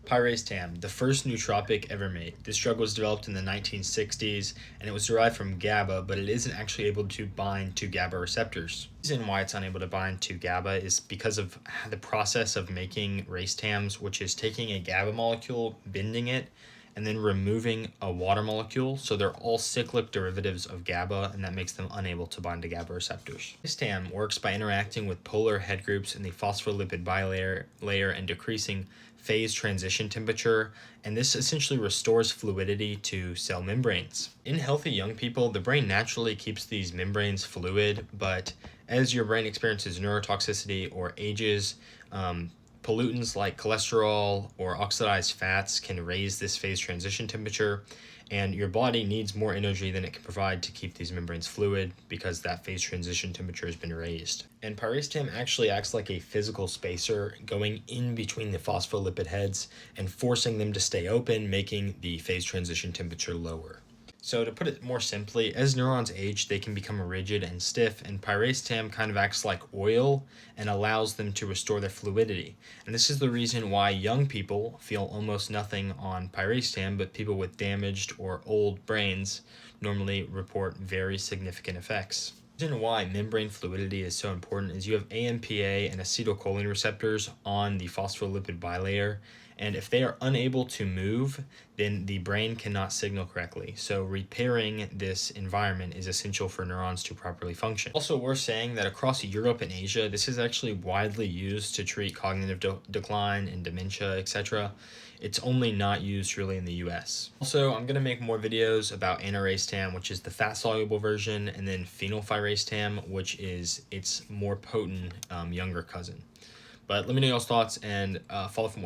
Piracetam, the first nootropic ever made. This drug was developed in the 1960s and it was derived from GABA, but it isn't actually able to bind to GABA receptors. The reason why it's unable to bind to GABA is because of the process of making racetams, which is taking a GABA molecule, bending it, and then removing a water molecule. So they're all cyclic derivatives of GABA, and that makes them unable to bind to GABA receptors. Racetam works by interacting with polar head groups in the phospholipid bilayer and decreasing phase transition temperature, and this essentially restores fluidity to cell membranes. In healthy young people, the brain naturally keeps these membranes fluid, but as your brain experiences neurotoxicity or ages, pollutants like cholesterol or oxidized fats can raise this phase transition temperature, and your body needs more energy than it can provide to keep these membranes fluid because that phase transition temperature has been raised. And piracetam actually acts like a physical spacer going in between the phospholipid heads and forcing them to stay open, making the phase transition temperature lower. So to put it more simply, as neurons age, they can become rigid and stiff, and piracetam kind of acts like oil and allows them to restore their fluidity. And this is the reason why young people feel almost nothing on piracetam, but people with damaged or old brains normally report very significant effects. The reason why membrane fluidity is so important is you have AMPA and acetylcholine receptors on the phospholipid bilayer, and if they are unable to move, then the brain cannot signal correctly. So repairing this environment is essential for neurons to properly function. Also worth saying that across Europe and Asia, this is actually widely used to treat cognitive decline and dementia, etc. It's only not used really in the US. Also, I'm going to make more videos about aniracetam, which is the fat-soluble version, and then phenylpiracetam, which is its more potent younger cousin. But let me know y'all's thoughts and follow for more.